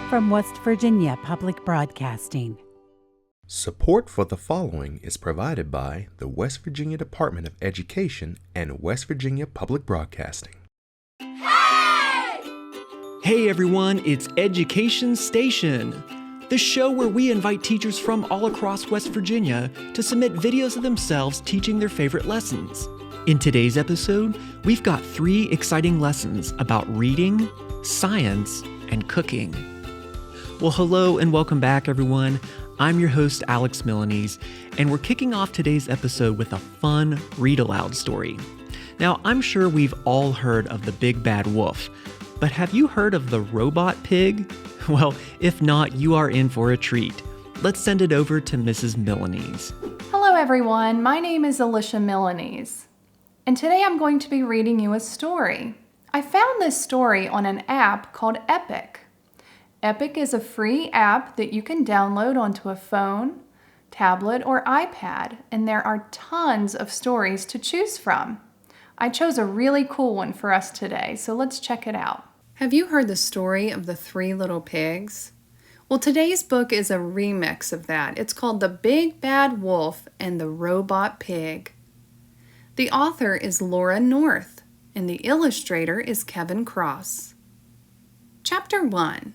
from West Virginia Public Broadcasting. Support for the following is provided by the West Virginia Department of Education and West Virginia Public Broadcasting. Hey everyone, it's Education Station, the show where we invite teachers from all across West Virginia to submit videos of themselves teaching their favorite lessons. In today's episode, we've got 3 exciting lessons about reading, science, and cooking. Well, hello and welcome back, everyone. I'm your host, Alex Milanese, and we're kicking off today's episode with a fun read-aloud story. Now, I'm sure we've all heard of the big bad wolf, but have you heard of the robot pig? Well, if not, you are in for a treat. Let's send it over to Mrs. Milanese. Hello, everyone. My name is Alicia Milanese, and today I'm going to be reading you a story. I found this story on an app called Epic. Epic is a free app that you can download onto a phone, tablet, or iPad, and there are tons of stories to choose from. I chose a really cool one for us today, so let's check it out. Have you heard the story of the 3 little pigs? Well, today's book is a remix of that. It's called The Big Bad Wolf and the Robot Pig. The author is Laura North, and the illustrator is Kevin Cross. Chapter 1.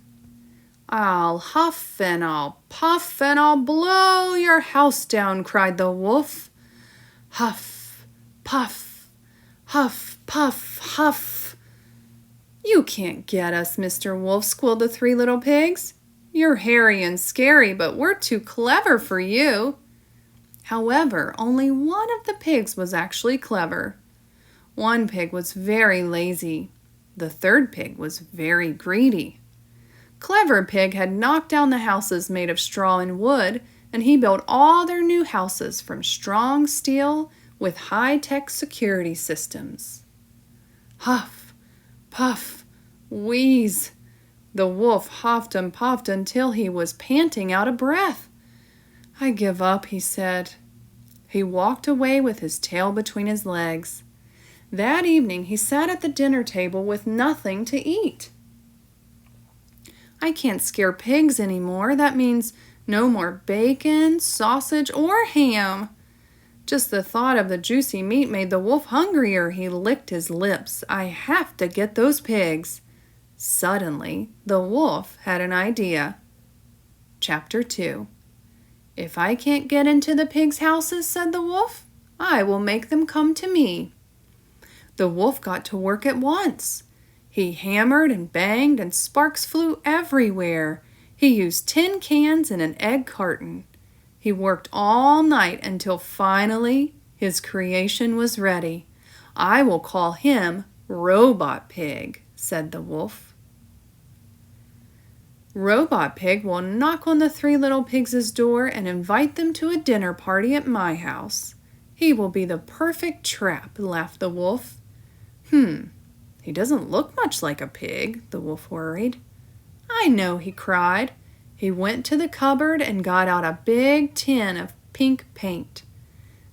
I'll huff and I'll puff and I'll blow your house down, cried the wolf. Huff, puff, huff, puff, huff. You can't get us, Mr. Wolf, squealed the 3 little pigs. You're hairy and scary, but we're too clever for you. However, only one of the pigs was actually clever. One pig was very lazy. The 3rd pig was very greedy. Clever Pig had knocked down the houses made of straw and wood, and he built all their new houses from strong steel with high-tech security systems. Huff, puff, wheeze. The wolf huffed and puffed until he was panting out of breath. I give up, he said. He walked away with his tail between his legs. That evening he sat at the dinner table with nothing to eat. I can't scare pigs anymore. That means no more bacon, sausage, or ham. Just the thought of the juicy meat made the wolf hungrier. He licked his lips. I have to get those pigs. Suddenly, the wolf had an idea. Chapter 2. If I can't get into the pigs' houses, said the wolf, I will make them come to me. The wolf got to work at once. He hammered and banged, and sparks flew everywhere. He used tin cans and an egg carton. He worked all night until finally his creation was ready. I will call him Robot Pig, said the wolf. Robot Pig will knock on the 3 little pigs' door and invite them to a dinner party at my house. He will be the perfect trap, laughed the wolf. He doesn't look much like a pig, the wolf worried. I know, he cried. He went to the cupboard and got out a big tin of pink paint.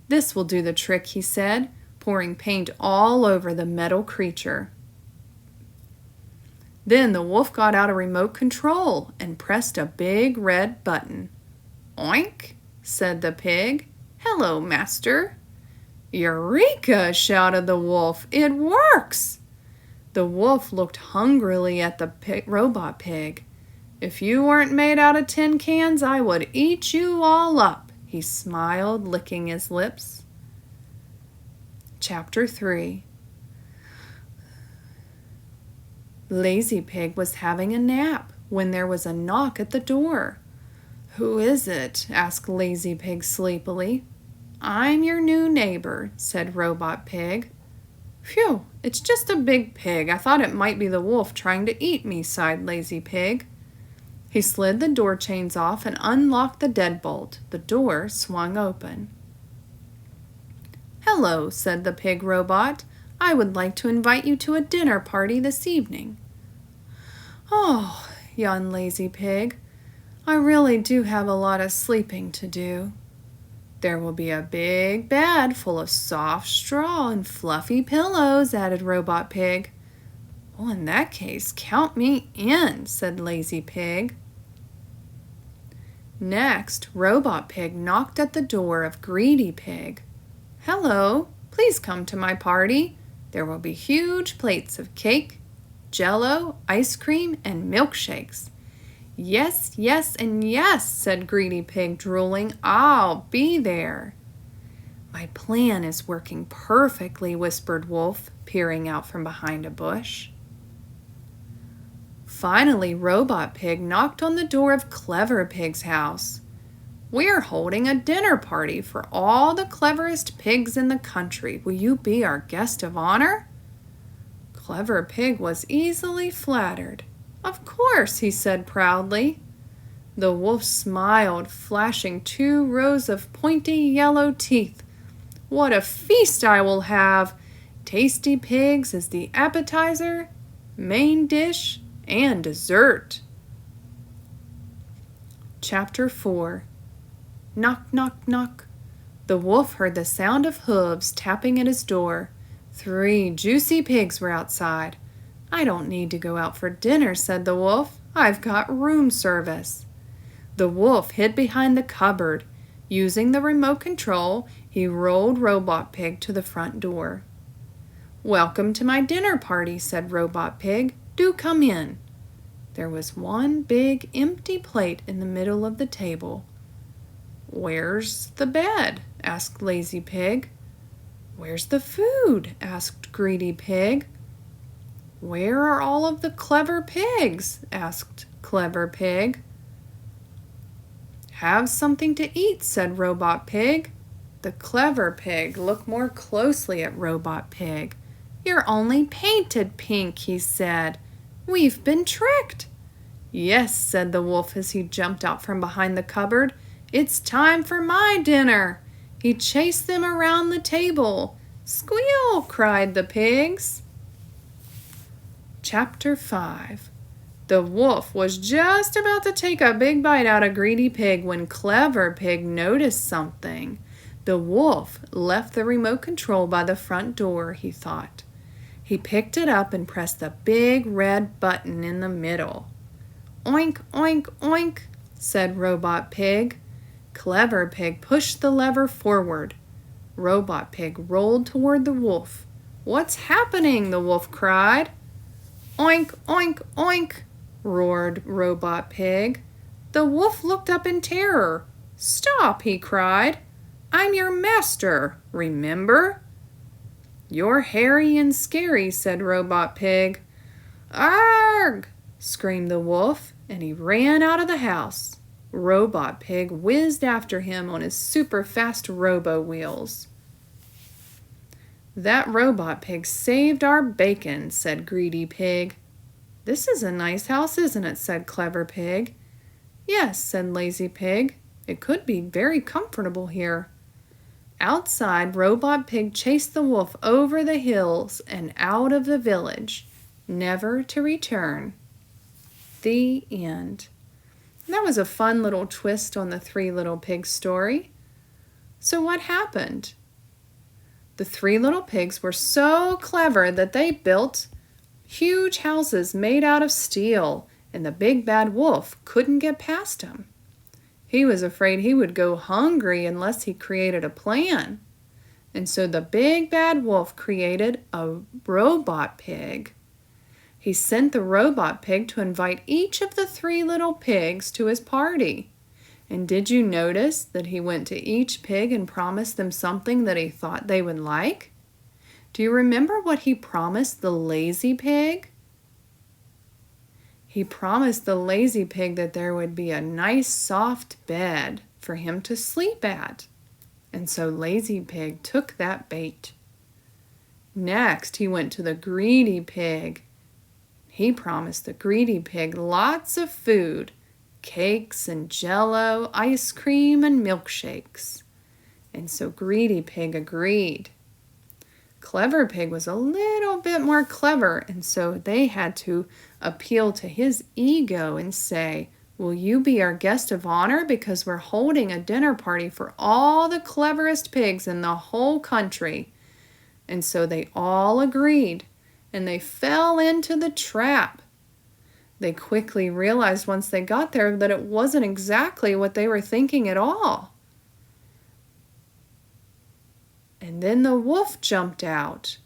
This will do the trick, he said, pouring paint all over the metal creature. Then the wolf got out a remote control and pressed a big red button. Oink, said the pig. Hello, master. Eureka, shouted the wolf. It works! The wolf looked hungrily at the robot pig. If you weren't made out of tin cans, I would eat you all up, he smiled, licking his lips. Chapter 3. Lazy Pig was having a nap when there was a knock at the door. Who is it? Asked Lazy Pig sleepily. I'm your new neighbor, said Robot Pig. Phew, it's just a big pig. I thought it might be the wolf trying to eat me, sighed Lazy Pig. He slid the door chains off and unlocked the deadbolt. The door swung open. Hello, said the pig robot. I would like to invite you to a dinner party this evening. Oh, yawned Lazy Pig. I really do have a lot of sleeping to do. There will be a big bed full of soft straw and fluffy pillows, added Robot Pig. "Well, in that case, count me in," said Lazy Pig. Next, Robot Pig knocked at the door of Greedy Pig. "Hello, please come to my party. There will be huge plates of cake, jello, ice cream, and milkshakes." "Yes, yes, and yes," said Greedy Pig, drooling. "I'll be there." "My plan is working perfectly," whispered Wolf, peering out from behind a bush. Finally, Robot Pig knocked on the door of Clever Pig's house. "We're holding a dinner party for all the cleverest pigs in the country. Will you be our guest of honor?" Clever Pig was easily flattered. "Of course," he said proudly. The wolf smiled, flashing 2 rows of pointy yellow teeth. "What a feast I will have! Tasty pigs as the appetizer, main dish, and dessert." Chapter 4. Knock, knock, knock. The wolf heard the sound of hooves tapping at his door. 3 juicy pigs were outside. "I don't need to go out for dinner," said the wolf. "I've got room service." The wolf hid behind the cupboard. Using the remote control, he rolled Robot Pig to the front door. "Welcome to my dinner party," said Robot Pig. "Do come in." There was one big empty plate in the middle of the table. "Where's the bed?" asked Lazy Pig. "Where's the food?" asked Greedy Pig. "Where are all of the clever pigs?" asked Clever Pig. "Have something to eat," said Robot Pig. The Clever Pig looked more closely at Robot Pig. "You're only painted pink," he said. "We've been tricked." "Yes," said the wolf as he jumped out from behind the cupboard. "It's time for my dinner." He chased them around the table. "Squeal!" cried the pigs. Chapter 5. The wolf was just about to take a big bite out of Greedy Pig when Clever Pig noticed something. The wolf left the remote control by the front door, he thought. He picked it up and pressed the big red button in the middle. "Oink, oink, oink," said Robot Pig. Clever Pig pushed the lever forward. Robot Pig rolled toward the wolf. "What's happening?" the wolf cried. "Oink, oink, oink," roared Robot Pig. The wolf looked up in terror. "Stop," he cried. "I'm your master, remember?" "You're hairy and scary," said Robot Pig. "Arrgh!" screamed the wolf, and he ran out of the house. Robot Pig whizzed after him on his super-fast robo-wheels. "That Robot Pig saved our bacon," said Greedy Pig. "This is a nice house, isn't it?" said Clever Pig. "Yes," said Lazy Pig. "It could be very comfortable here." Outside, Robot Pig chased the wolf over the hills and out of the village, never to return. The end. That was a fun little twist on the 3 Little Pigs story. So what happened? The 3 little pigs were so clever that they built huge houses made out of steel, and the big bad wolf couldn't get past them. He was afraid he would go hungry unless he created a plan. And so the big bad wolf created a robot pig. He sent the robot pig to invite each of the 3 little pigs to his party. And did you notice that he went to each pig and promised them something that he thought they would like? Do you remember what he promised the lazy pig? He promised the lazy pig that there would be a nice soft bed for him to sleep at. And so Lazy Pig took that bait. Next, he went to the greedy pig. He promised the greedy pig lots of food, cakes and jello, ice cream and milkshakes. And so Greedy Pig agreed. Clever Pig was a little bit more clever, and so they had to appeal to his ego and say, "Will you be our guest of honor because we're holding a dinner party for all the cleverest pigs in the whole country?" And so they all agreed, and they fell into the trap. They quickly realized once they got there that it wasn't exactly what they were thinking at all. And then the wolf jumped out.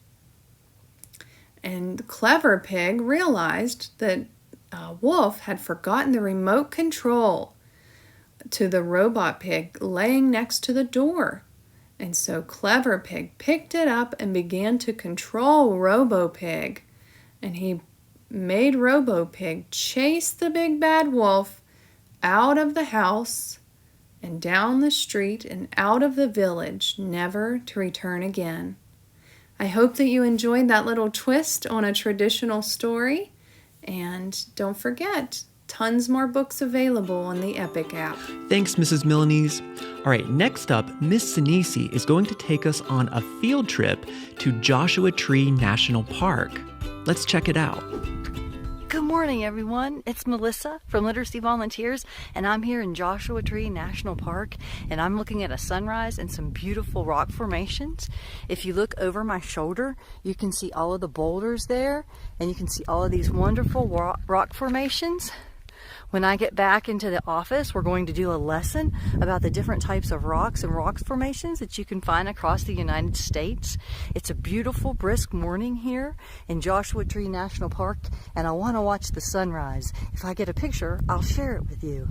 And the clever pig realized that Wolf had forgotten the remote control to the robot pig laying next to the door. And so Clever Pig picked it up and began to control Robo Pig. And he made Robo Pig chase the big bad wolf out of the house and down the street and out of the village, never to return again. I hope that you enjoyed that little twist on a traditional story. And don't forget, tons more books available on the Epic app. Thanks, Mrs. Milanese. All right, next up, Miss Sinisi is going to take us on a field trip to Joshua Tree National Park. Let's check it out. Good morning, everyone. It's Melissa from Literacy Volunteers, and I'm here in Joshua Tree National Park, and I'm looking at a sunrise and some beautiful rock formations. If you look over my shoulder, you can see all of the boulders there, and you can see all of these wonderful rock formations. When I get back into the office, we're going to do a lesson about the different types of rocks and rock formations that you can find across the United States. It's a beautiful, brisk morning here in Joshua Tree National Park, and I want to watch the sunrise. If I get a picture, I'll share it with you.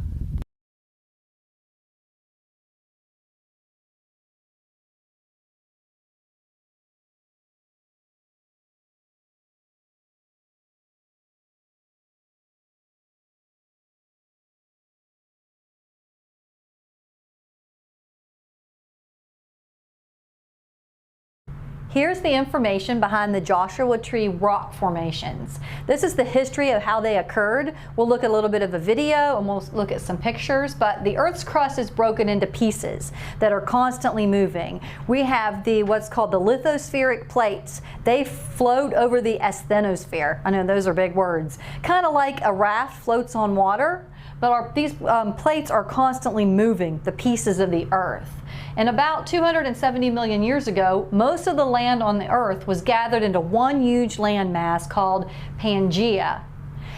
Here's the information behind the Joshua Tree rock formations. This is the history of how they occurred. We'll look at a little bit of a video and we'll look at some pictures, but the Earth's crust is broken into pieces that are constantly moving. We have what's called the Lithospheric Plates. They float over the asthenosphere. I know those are big words. Kind of like a raft floats on water, but these plates are constantly moving, the pieces of the Earth. And about 270 million years ago, most of the land on the Earth was gathered into one huge landmass called Pangaea.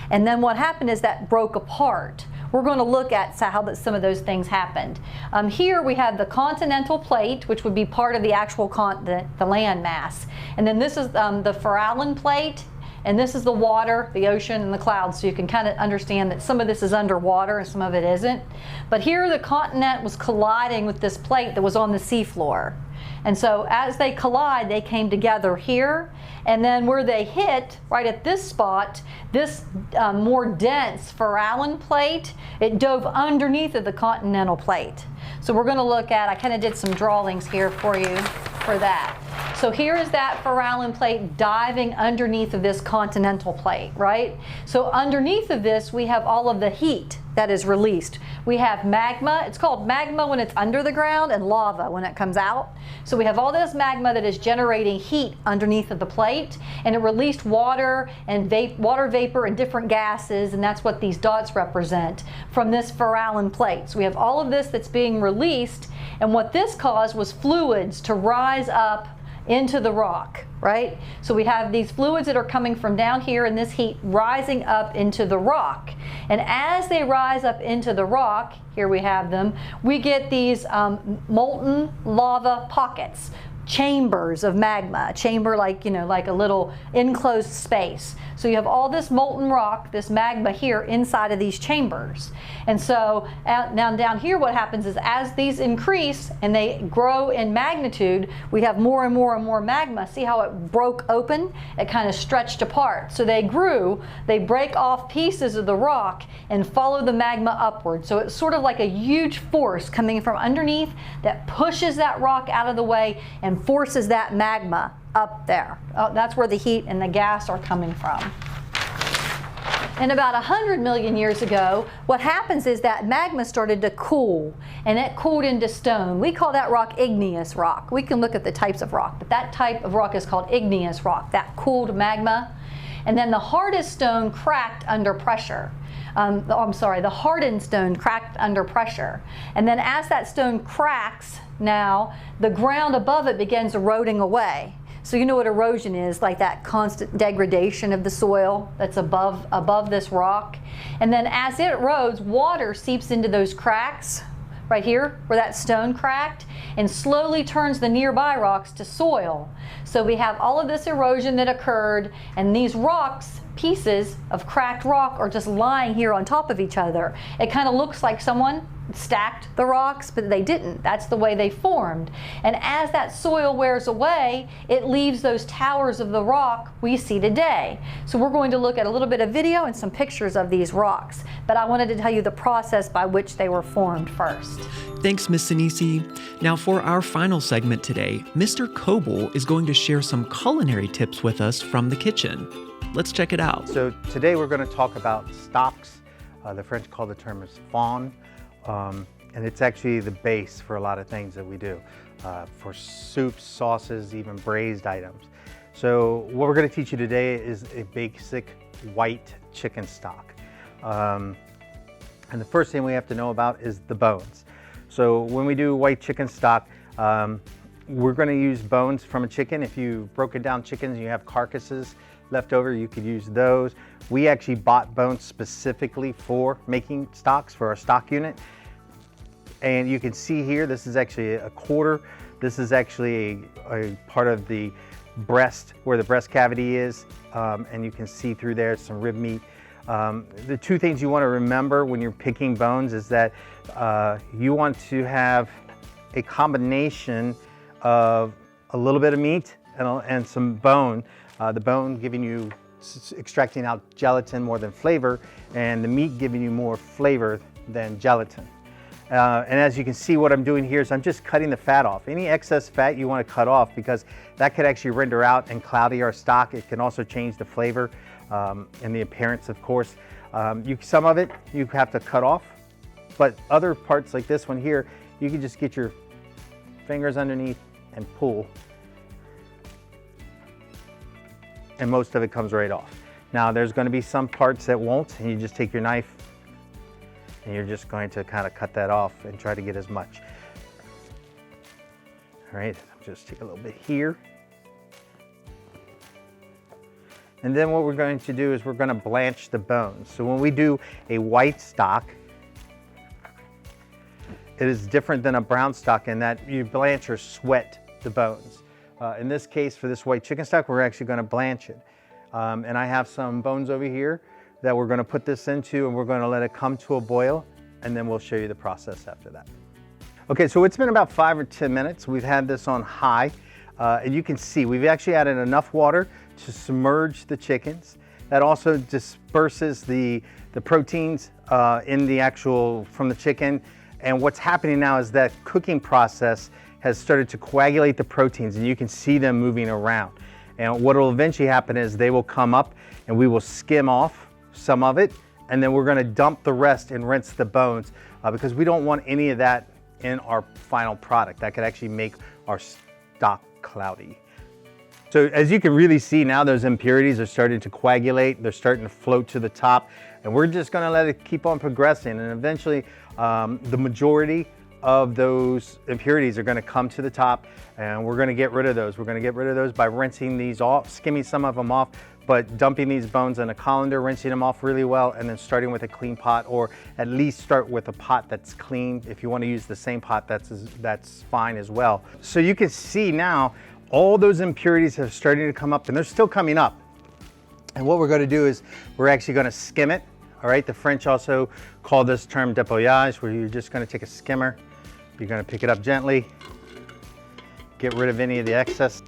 And then what happened is that broke apart. We're going to look at how some of those things happened. Here we have the continental plate, which would be part of the actual continent, the landmass. And then this is the Farallon plate. And this is the water, the ocean, and the clouds, so you can kind of understand that some of this is underwater and some of it isn't. But here the continent was colliding with this plate that was on the seafloor. And so as they collide, they came together here, and then where they hit, right at this spot, this more dense Farallon plate, it dove underneath of the continental plate. So we're going to look at, I kind of did some drawings here for you for that. So here is that Farallon plate diving underneath of this continental plate, right? So underneath of this, we have all of the heat that is released. We have magma. It's called magma when it's under the ground and lava when it comes out. So we have all this magma that is generating heat underneath of the plate, and it released water and water vapor and different gases, and that's what these dots represent from this Farallon plate. So we have all of this that's being released, and what this caused was fluids to rise up into the rock, right? So we have these fluids that are coming from down here and this heat rising up into the rock. And as they rise up into the rock, here we have them, we get these molten lava pockets, chambers of magma, chamber like, like a little enclosed space. So you have all this molten rock, this magma here inside of these chambers. And so now down here what happens is as these increase and they grow in magnitude, we have more and more and more magma. See how it broke open? It kind of stretched apart. So they grew, they break off pieces of the rock and follow the magma upward. So it's sort of like a huge force coming from underneath that pushes that rock out of the way and forces that magma up there. That's where the heat and the gas are coming from. And about 100 million years ago, what happens is that magma started to cool, and it cooled into stone. We call that rock igneous rock. We can look at the types of rock, but that type of rock is called igneous rock, that cooled magma. And then the hardest stone cracked under pressure. The hardened stone cracked under pressure. And then as that stone cracks now, the ground above it begins eroding away. So you know what erosion is, like that constant degradation of the soil that's above this rock. And then as it erodes, water seeps into those cracks right here where that stone cracked and slowly turns the nearby rocks to soil. So we have all of this erosion that occurred, and these rocks, pieces of cracked rock, are just lying here on top of each other. It kind of looks like someone stacked the rocks, but they didn't. That's the way they formed. And as that soil wears away, it leaves those towers of the rock we see today. So we're going to look at a little bit of video and some pictures of these rocks, but I wanted to tell you the process by which they were formed first. Thanks, Miss Sinisi. Now for our final segment today, Mr. Coble is going to share some culinary tips with us from the kitchen. Let's check it out. So today we're going to talk about stocks. The French call the term as fond. And it's actually the base for a lot of things that we do, for soups, sauces, even braised items. So what we're going to teach you today is a basic white chicken stock. And the first thing we have to know about is the bones. So when we do white chicken stock, we're going to use bones from a chicken. If you've broken down chickens and you have carcasses left over, you could use those. We actually bought bones specifically for making stocks for our stock unit. And you can see here, this is actually a quarter. This is actually a part of the breast where the breast cavity is. And you can see through there some rib meat. The two things you want to remember when you're picking bones is that you want to have a combination of a little bit of meat and some bone. The bone giving you, extracting out gelatin more than flavor, and the meat giving you more flavor than gelatin. And as you can see, what I'm doing here is I'm just cutting the fat off. Any excess fat you want to cut off, because that could actually render out and cloudy our stock. It can also change the flavor and the appearance, of course. Some of it you have to cut off, but other parts like this one here, you can just get your fingers underneath and pull, and most of it comes right off. Now there's going to be some parts that won't, and you just take your knife and you're just going to kind of cut that off and try to get as much. All right, just take a little bit here. And then what we're going to do is we're going to blanch the bones. So when we do a white stock, it is different than a brown stock in that you blanch or sweat the bones. In this case, for this white chicken stock, we're actually going to blanch it. And I have some bones over here that we're going to put this into, and we're going to let it come to a boil, and then we'll show you the process after that. Okay, so it's been about 5 or 10 minutes. We've had this on high, and you can see we've actually added enough water to submerge the chickens. That also disperses the proteins in the actual, from the chicken. And what's happening now is that cooking process has started to coagulate the proteins, and you can see them moving around. And what will eventually happen is they will come up and we will skim off some of it, and then we're going to dump the rest and rinse the bones because we don't want any of that in our final product. That could actually make our stock cloudy. So as you can really see now, those impurities are starting to coagulate. They're starting to float to the top, and we're just going to let it keep on progressing, and eventually the majority of those impurities are going to come to the top, and we're going to get rid of those. We're going to get rid of those by rinsing these off, skimming some of them off, but dumping these bones in a colander, rinsing them off really well, and then starting with a clean pot, or at least start with a pot that's clean. If you want to use the same pot, that's fine as well. So you can see now all those impurities have started to come up, and they're still coming up. And what we're going to do is we're actually going to skim it. All right, the French also call this term dépouillage, where you're just going to take a skimmer. You're going to pick it up gently, get rid of any of the excess.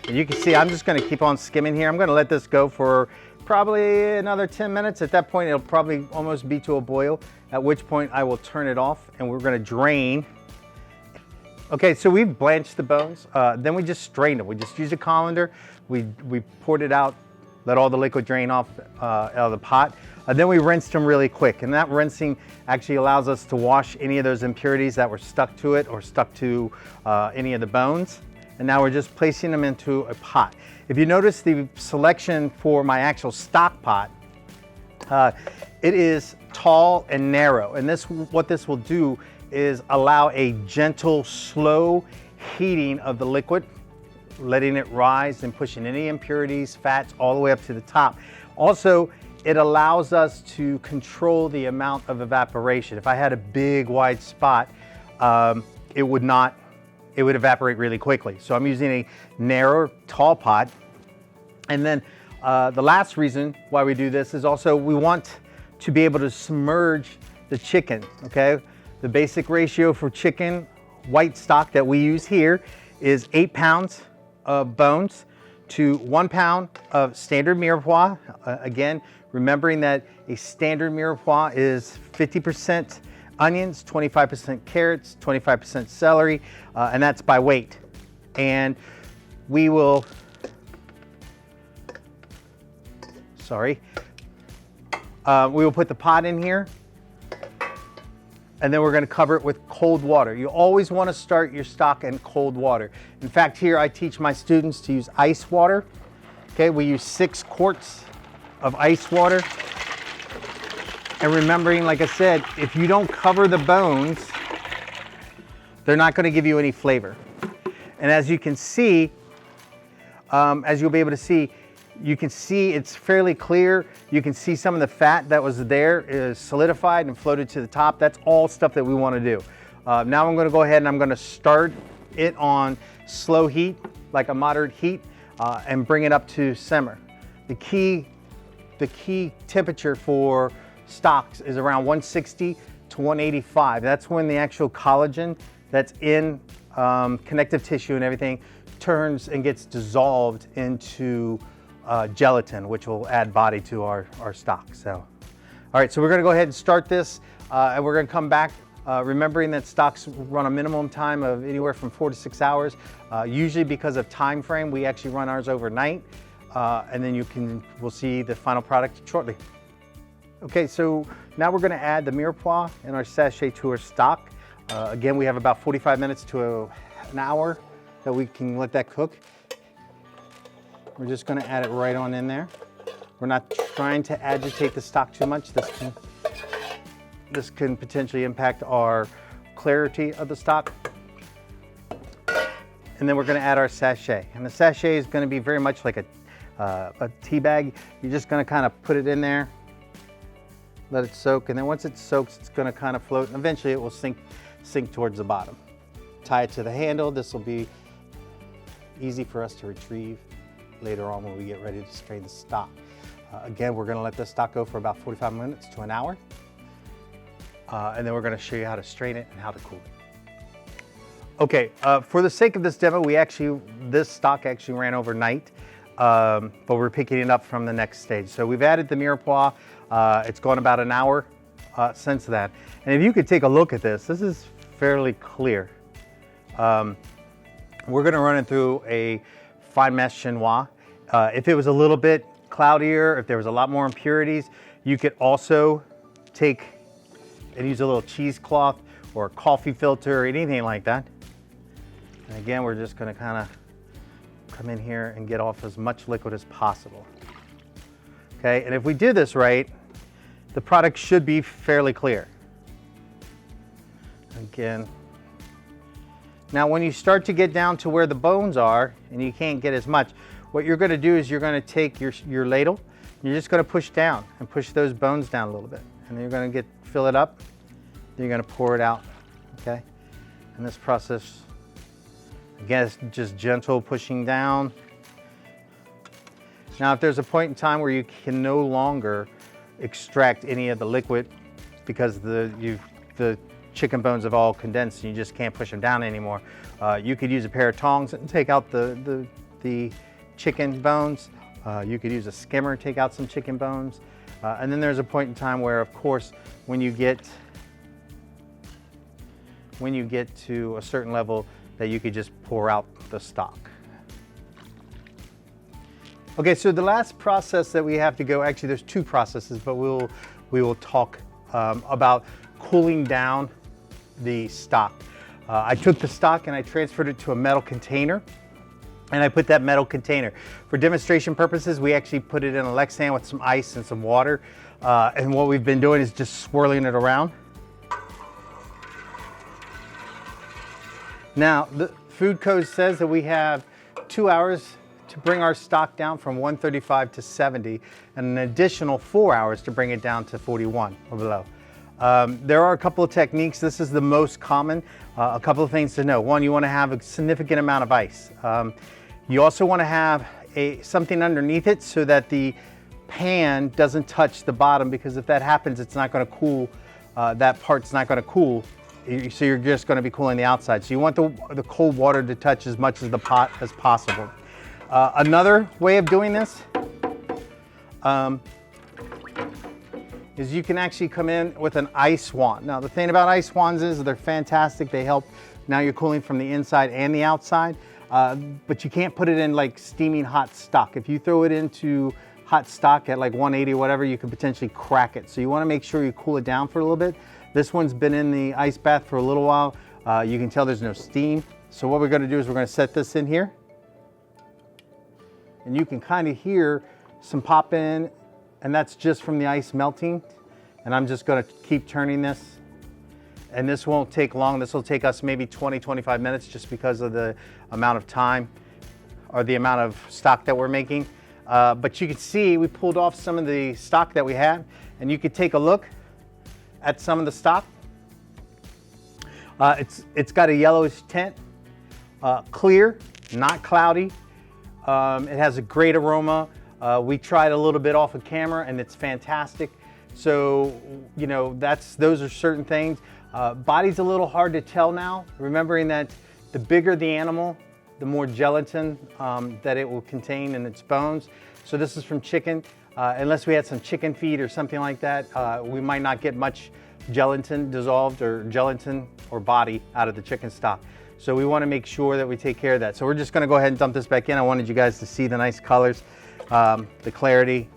And you can see I'm just going to keep on skimming here. I'm going to let this go for probably another 10 minutes. At that point, it'll probably almost be to a boil, at which point I will turn it off and we're going to drain. Okay, so we've blanched the bones. Then we just strained them. We just used a colander. We poured it out, let all the liquid drain off out of the pot. Then we rinsed them really quick, and that rinsing actually allows us to wash any of those impurities that were stuck to it or stuck to any of the bones. And now we're just placing them into a pot. If you notice the selection for my actual stock pot, it is tall and narrow. And what this will do is allow a gentle, slow heating of the liquid letting it rise and pushing any impurities, fats, all the way up to the top. Also, it allows us to control the amount of evaporation. If I had a big wide spot, it would evaporate really quickly. So I'm using a narrow, tall pot. And then the last reason why we do this is also we want to be able to submerge the chicken, okay? The basic ratio for chicken white stock that we use here is 8 pounds of bones to 1 pound of standard mirepoix. Again, remembering that a standard mirepoix is 50% onions, 25% carrots, 25% celery, and that's by weight. And we will, we will put the pot in here, and then we're going to cover it with cold water. You always want to start your stock in cold water. In fact, here I teach my students to use ice water. Okay, we use 6 quarts of ice water. And remembering, like I said, if you don't cover the bones, they're not going to give you any flavor. And as you can see, as you'll be able to see, you can see it's fairly clear. You can see some of the fat that was there is solidified and floated to the top. That's all stuff that we want to do. Now I'm going to go ahead and I'm going to start it on slow heat, like a moderate heat, and bring it up to simmer. The key temperature for stocks is around 160 to 185. That's when the actual collagen that's in connective tissue and everything turns and gets dissolved into gelatin, which will add body to our stock. So, all right, so we're gonna go ahead and start this, and we're gonna come back, remembering that stocks run a minimum time of anywhere from 4 to 6 hours. Usually because of time frame, we actually run ours overnight, and then we'll see the final product shortly. Okay, so now we're gonna add the mirepoix and our sachet to our stock. Again, we have about 45 minutes to an hour that we can let that cook. We're just going to add it right on in there. We're not trying to agitate the stock too much. This can potentially impact our clarity of the stock. And then we're going to add our sachet. And the sachet is going to be very much like a tea bag. You're just going to kind of put it in there, let it soak, and then once it soaks, it's going to kind of float, and eventually it will sink towards the bottom. Tie it to the handle. This will be easy for us to retrieve later on when we get ready to strain the stock. Again, we're going to let this stock go for about 45 minutes to an hour. And then we're going to show you how to strain it and how to cool it. Okay, for the sake of this demo, this stock actually ran overnight, but we're picking it up from the next stage. So we've added the mirepoix. It's gone about an hour since that. And if you could take a look at this is fairly clear. We're going to run it through a fine mesh chinois. If it was a little bit cloudier, if there was a lot more impurities, you could also take and use a little cheesecloth or a coffee filter or anything like that. And again, we're just going to kind of come in here and get off as much liquid as possible. Okay, and if we do this right, the product should be fairly clear. Again, now when you start to get down to where the bones are and you can't get as much, what you're going to do is you're going to take your ladle, and you're just going to push down and push those bones down a little bit. And then you're going to fill it up, then you're going to pour it out, okay? And this process, again, it's just gentle pushing down. Now, if there's a point in time where you can no longer extract any of the liquid because the chicken bones have all condensed and you just can't push them down anymore, you could use a pair of tongs and take out the chicken bones. You could use a skimmer, take out some chicken bones. And then there's a point in time where, of course, when you get to a certain level, that you could just pour out the stock. Okay, so the last process that we have to go, actually there's 2 processes, but we will talk about cooling down the stock. I took the stock and I transferred it to a metal container, and I put that metal container. For demonstration purposes, we actually put it in a Lexan with some ice and some water, and what we've been doing is just swirling it around. Now, the food code says that we have 2 hours to bring our stock down from 135 to 70, and an additional 4 hours to bring it down to 41 or below. There are a couple of techniques. This is the most common. A couple of things to know. One, you want to have a significant amount of ice. You also want to have something underneath it so that the pan doesn't touch the bottom, because if that happens, it's not going to cool. That part's not going to cool, so you're just going to be cooling the outside. So you want the cold water to touch as much of the pot as possible. Another way of doing this is you can actually come in with an ice wand. Now the thing about ice wands is they're fantastic. They help. Now you're cooling from the inside and the outside, but you can't put it in like steaming hot stock. If you throw it into hot stock at like 180 or whatever, you could potentially crack it. So you want to make sure you cool it down for a little bit. This one's been in the ice bath for a little while. You can tell there's no steam. So what we're going to do is we're going to set this in here. And you can kind of hear some pop in, and that's just from the ice melting. And I'm just going to keep turning this. And this won't take long. This will take us maybe 20-25 minutes just because of the amount of time or the amount of stock that we're making. But you can see we pulled off some of the stock that we had, and you could take a look at some of the stock. It's got a yellowish tint, clear, not cloudy. It has a great aroma. We tried a little bit off of camera, and it's fantastic. So, you know, those are certain things. Body's a little hard to tell now, remembering that the bigger the animal, the more gelatin that it will contain in its bones. So this is from chicken. Unless we had some chicken feed or something like that, we might not get much gelatin dissolved or gelatin or body out of the chicken stock. So we want to make sure that we take care of that. So we're just going to go ahead and dump this back in. I wanted you guys to see the nice colors, the clarity.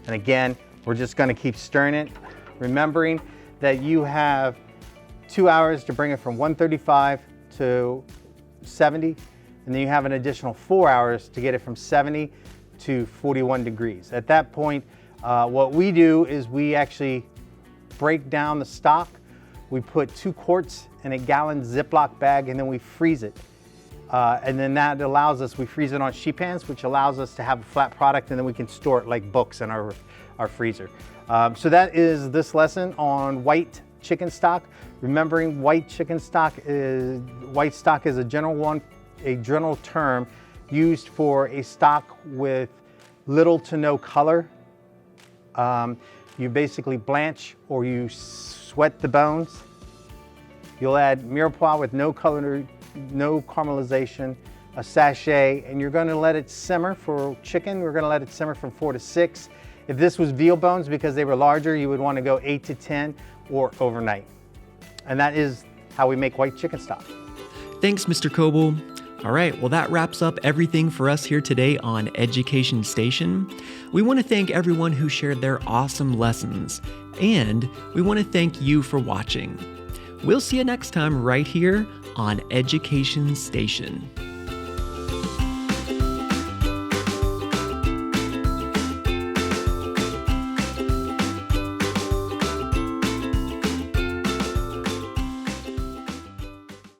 And again, we're just going to keep stirring it, remembering that you have 2 hours to bring it from 135 to 70, and then you have an additional 4 hours to get it from 70 to 41 degrees. At that point, what we do is we actually break down the stock. We put 2 quarts in a gallon Ziploc bag, and then we freeze it. And then that allows us, we freeze it on sheet pans, which allows us to have a flat product, and then we can store it like books in our freezer. So that is this lesson on white chicken stock. Remembering white stock is a general term used for a stock with little to no color. You basically blanch or you sweat the bones. You'll add mirepoix with no color, no caramelization, a sachet, and you're going to let it simmer. For chicken, we're going to let it simmer from 4 to 6. If this was veal bones, because they were larger, you would want to go 8 to 10 or overnight. And that is how we make white chicken stock. Thanks, Mr. Coble. All right, well, that wraps up everything for us here today on Education Station. We want to thank everyone who shared their awesome lessons, and we want to thank you for watching. We'll see you next time right here on Education Station.